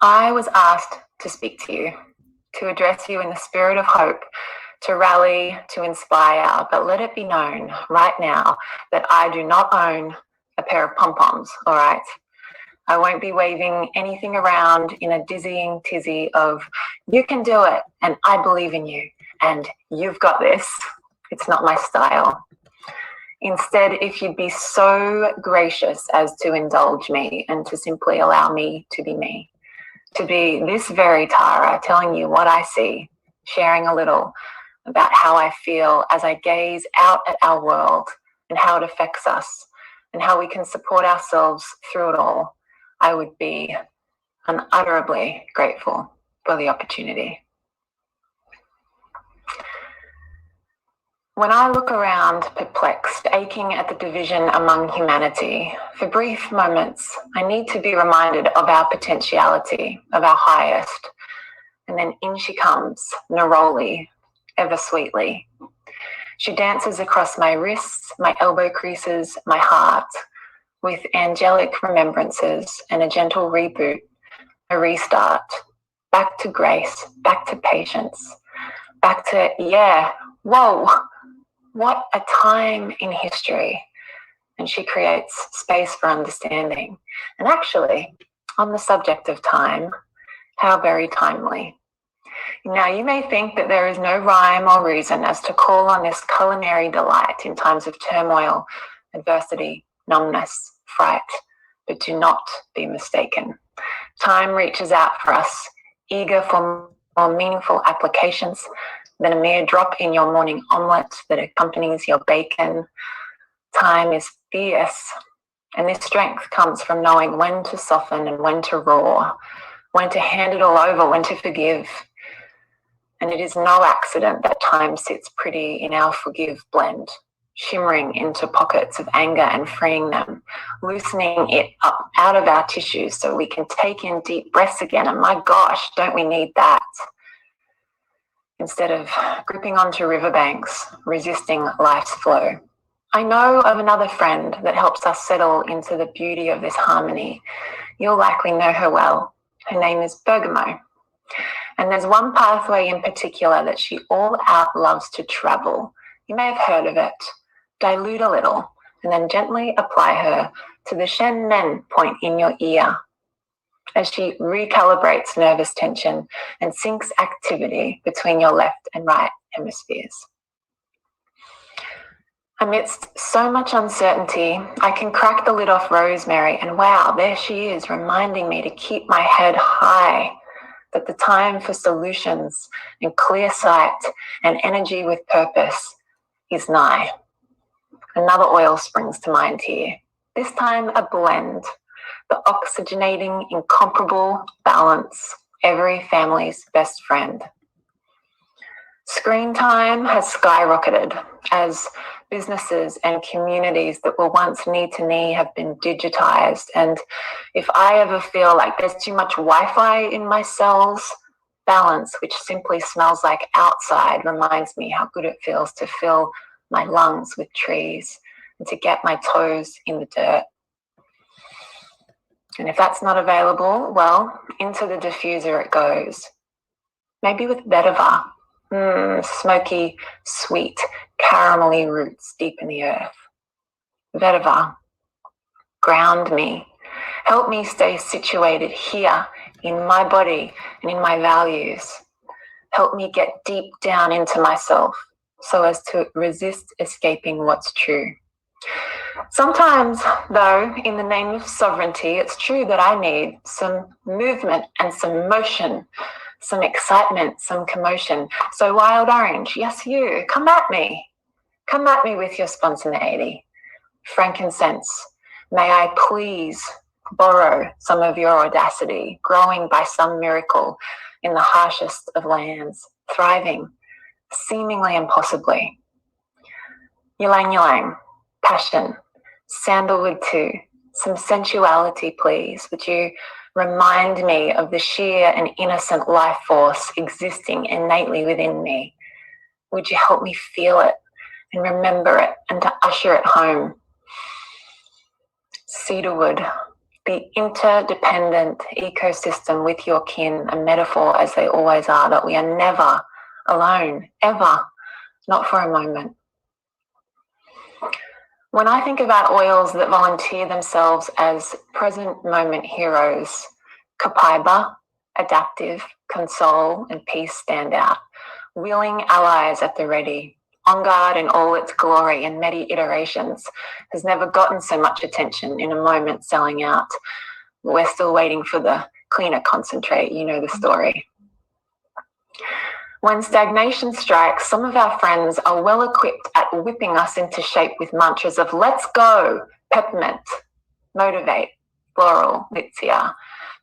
I was asked to speak to you, to address you in the spirit of hope, to rally, to inspire, but let it be known right now that I do not own a pair of pom-poms, all right? I won't be waving anything around in a dizzying tizzy of, you can do it, and I believe in you, and you've got this. It's not my style. Instead, if you'd be so gracious as to indulge me and to simply allow me, to be this very Tara, telling you what I see, sharing a little about how I feel as I gaze out at our world and how it affects us and how we can support ourselves through it all, I would be unutterably grateful for the opportunity. When I look around perplexed, aching at the division among humanity, for brief moments, I need to be reminded of our potentiality, of our highest. And then in she comes, neroli, ever sweetly. She dances across my wrists, my elbow creases, my heart, with angelic remembrances and a gentle reboot, a restart, back to grace, back to patience, back to, whoa, what a time in history. And she creates space for understanding. And actually, on the subject of time, how very timely. Now, you may think that there is no rhyme or reason as to call on this culinary delight in times of turmoil, adversity, numbness, fright, but do not be mistaken. Time reaches out for us, eager for more meaningful applications than a mere drop in your morning omelette that accompanies your bacon. Time is fierce, and this strength comes from knowing when to soften and when to roar, when to hand it all over, when to forgive. And it is no accident that time sits pretty in our forgive blend, shimmering into pockets of anger and freeing them, loosening it up out of our tissues so we can take in deep breaths again. And my gosh, don't we need that? Instead of gripping onto riverbanks, resisting life's flow. I know of another friend that helps us settle into the beauty of this harmony. You'll likely know her well. Her name is Bergamo. And there's one pathway in particular that she all out loves to travel. You may have heard of it. Dilute a little and then gently apply her to the Shen Men point in your ear as she recalibrates nervous tension and syncs activity between your left and right hemispheres. Amidst so much uncertainty, I can crack the lid off Rosemary and wow, there she is reminding me to keep my head high, that the time for solutions and clear sight and energy with purpose is nigh. Another oil springs to mind here, this time a blend, the oxygenating, incomparable balance, every family's best friend. Screen time has skyrocketed as businesses and communities that were once knee to knee have been digitized. And if I ever feel like there's too much Wi-Fi in my cells, balance, which simply smells like outside, reminds me how good it feels to fill my lungs with trees and to get my toes in the dirt. And if that's not available, well, into the diffuser it goes. Maybe with vetiver. Smoky, sweet, caramelly roots deep in the earth. Vetiver, ground me. Help me stay situated here in my body and in my values. Help me get deep down into myself so as to resist escaping what's true. Sometimes, though, in the name of sovereignty, it's true that I need some movement and some motion, some excitement, some commotion. So Wild Orange, yes you, come at me. Come at me with your spontaneity. Frankincense, may I please borrow some of your audacity, growing by some miracle in the harshest of lands, thriving, seemingly impossibly. Ylang ylang, passion, sandalwood too, some sensuality please. Would you remind me of the sheer and innocent life force existing innately within me? Would you help me feel it and remember it and to usher it home? Cedarwood, the interdependent ecosystem with your kin, a metaphor as they always are, that we are never alone, ever, not for a moment. When I think about oils that volunteer themselves as present moment heroes, Copaiba, adaptive, console, and peace stand out. Willing allies at the ready. On guard in all its glory and many iterations has never gotten so much attention in a moment selling out. We're still waiting for the cleaner concentrate, you know the story. When stagnation strikes, some of our friends are well equipped at whipping us into shape with mantras of let's go, peppermint, motivate, floral, vitsia.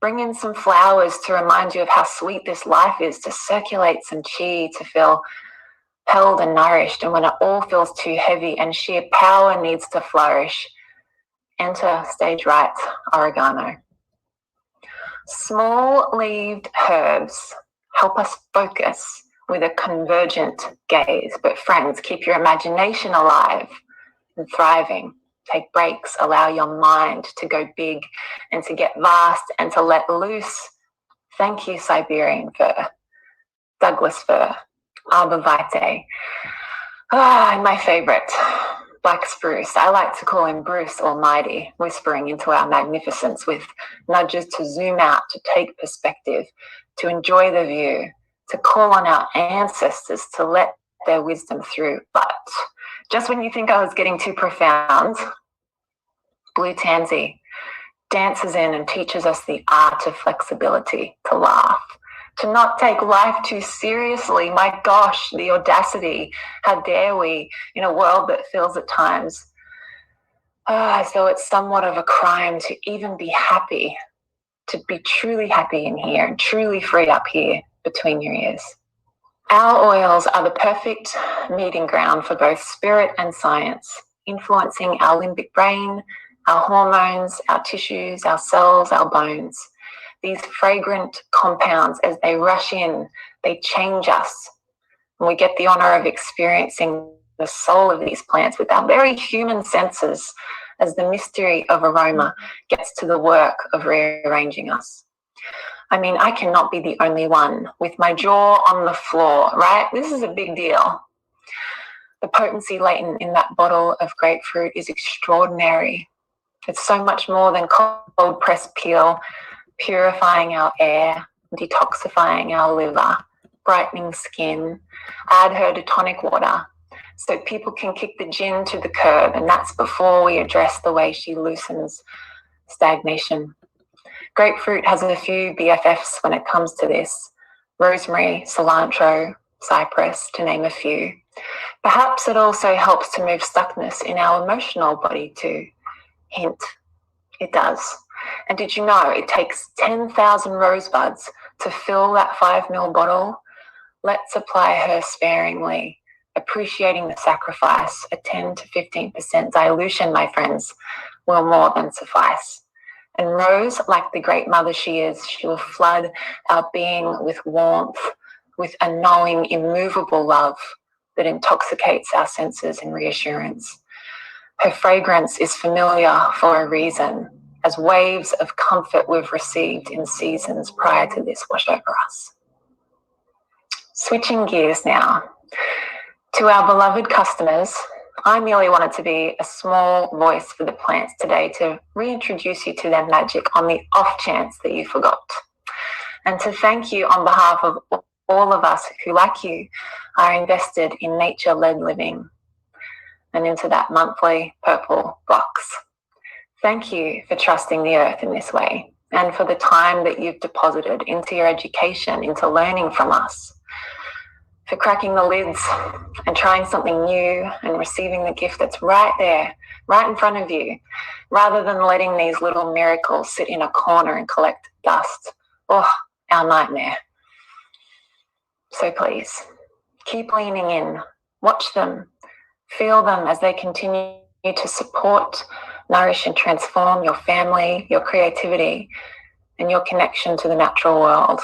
Bring in some flowers to remind you of how sweet this life is, to circulate some chi, to feel held and nourished. And when it all feels too heavy and sheer power needs to flourish, enter stage right, oregano. Small-leaved herbs help us focus with a convergent gaze. But friends, keep your imagination alive and thriving. Take breaks, allow your mind to go big and to get vast and to let loose. Thank you, Siberian fir, Douglas fir, arbor vitae. And my favorite, black spruce. I like to call him Bruce Almighty, whispering into our magnificence with nudges to zoom out, to take perspective, to enjoy the view, to call on our ancestors to let their wisdom through. But just when you think I was getting too profound, blue tansy dances in and teaches us the art of flexibility, to laugh, to not take life too seriously. My gosh, the audacity. How dare we in a world that feels at times as though it's somewhat of a crime to even be happy, to be truly happy in here and truly free up here between your ears. Our oils are the perfect meeting ground for both spirit and science, influencing our limbic brain, our hormones, our tissues, our cells, our bones. These fragrant compounds, as they rush in, they change us. And we get the honor of experiencing the soul of these plants with our very human senses as the mystery of aroma gets to the work of rearranging us. I mean, I cannot be the only one with my jaw on the floor, right? This is a big deal. The potency latent in that bottle of grapefruit is extraordinary. It's so much more than cold pressed peel, purifying our air, detoxifying our liver, brightening skin. Add her to tonic water so people can kick the gin to the curb, and that's before we address the way she loosens stagnation. Grapefruit has a few BFFs when it comes to this. Rosemary, cilantro, cypress, to name a few. Perhaps it also helps to move stuckness in our emotional body too. Hint, it does. And did you know it takes 10,000 rosebuds to fill that 5 ml bottle? Let's apply her sparingly, appreciating the sacrifice. A 10 to 15% dilution, my friends, will more than suffice. And Rose, like the great mother she is, she will flood our being with warmth, with a knowing, immovable love that intoxicates our senses in reassurance. Her fragrance is familiar for a reason, as waves of comfort we've received in seasons prior to this wash over us. Switching gears now. To our beloved customers, I merely wanted to be a small voice for the plants today to reintroduce you to their magic on the off chance that you forgot. And to thank you on behalf of all of us who, like you, are invested in nature-led living and into that monthly purple box. Thank you for trusting the earth in this way and for the time that you've deposited into your education, into learning from us, for cracking the lids and trying something new and receiving the gift that's right there, right in front of you, rather than letting these little miracles sit in a corner and collect dust. Oh, our nightmare. So please, keep leaning in, watch them, feel them as they continue to support, nourish and transform your family, your creativity, and your connection to the natural world.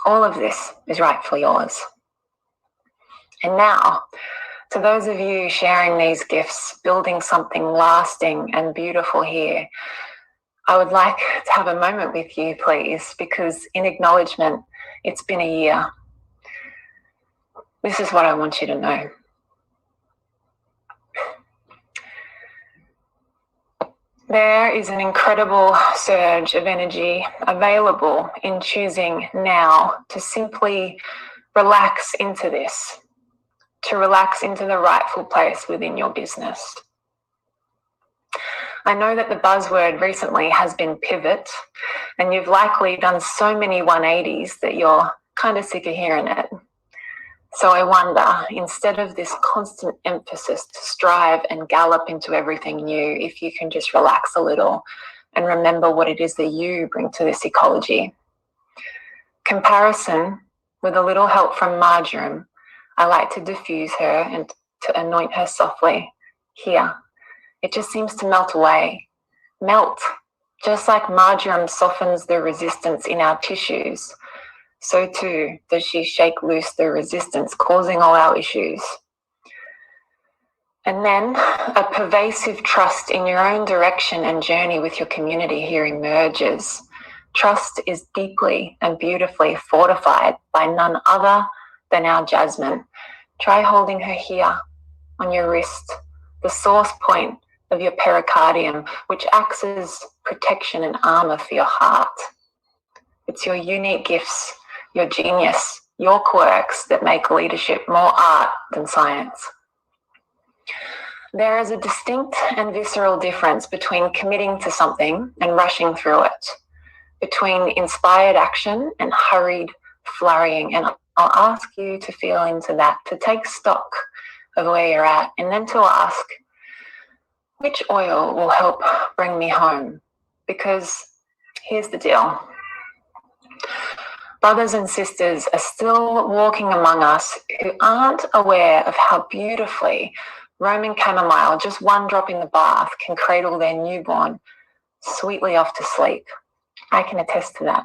All of this is rightfully yours. And now, to those of you sharing these gifts, building something lasting and beautiful here, I would like to have a moment with you, please, because in acknowledgement, it's been a year. This is what I want you to know. There is an incredible surge of energy available in choosing now to simply relax into this, to relax into the rightful place within your business. I know that the buzzword recently has been pivot, and you've likely done so many 180s that you're kind of sick of hearing it. So I wonder, instead of this constant emphasis to strive and gallop into everything new, if you can just relax a little and remember what it is that you bring to this ecology. Comparison, with a little help from marjoram, I like to diffuse her and to anoint her softly. Here, it just seems to melt away. Melt, just like marjoram softens the resistance in our tissues. So too does she shake loose the resistance causing all our issues. And then a pervasive trust in your own direction and journey with your community here emerges. Trust is deeply and beautifully fortified by none other than our Jasmine. Try holding her here on your wrist, the source point of your pericardium, which acts as protection and armor for your heart. It's your unique gifts, your genius, your quirks that make leadership more art than science. There is a distinct and visceral difference between committing to something and rushing through it, between inspired action and hurried flurrying. And I'll ask you to feel into that, to take stock of where you're at, and then to ask, which oil will help bring me home? Because here's the deal. Brothers and sisters are still walking among us who aren't aware of how beautifully Roman chamomile, just one drop in the bath, can cradle their newborn sweetly off to sleep. I can attest to that.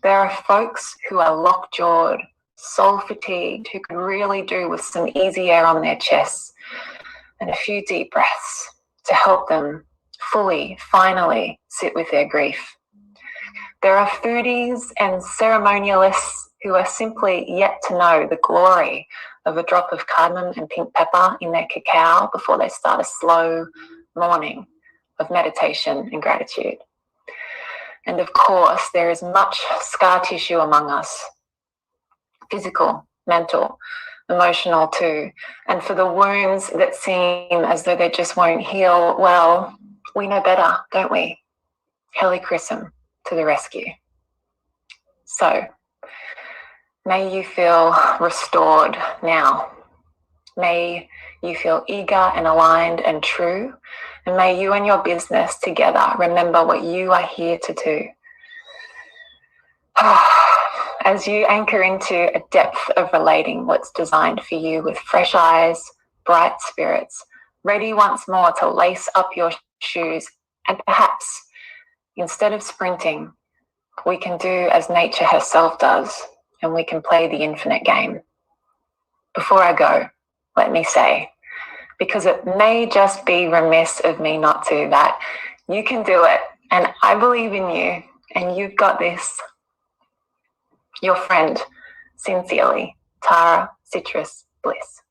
There are folks who are lockjawed, soul fatigued, who could really do with some easy air on their chests and a few deep breaths to help them fully, finally sit with their grief. There are foodies and ceremonialists who are simply yet to know the glory of a drop of cardamom and pink pepper in their cacao before they start a slow morning of meditation and gratitude. And of course, there is much scar tissue among us, physical, mental, emotional too. And for the wounds that seem as though they just won't heal, well, we know better, don't we? Helichrysum to the rescue. So, may you feel restored now. May you feel eager and aligned and true. And may you and your business together remember what you are here to do. As you anchor into a depth of relating what's designed for you with fresh eyes, bright spirits, ready once more to lace up your shoes, and perhaps instead of sprinting, we can do as nature herself does, and we can play the infinite game. Before I go, let me say, because it may just be remiss of me not to, that you can do it, and I believe in you, and you've got this. Your friend, sincerely, Tara Citrus Bliss.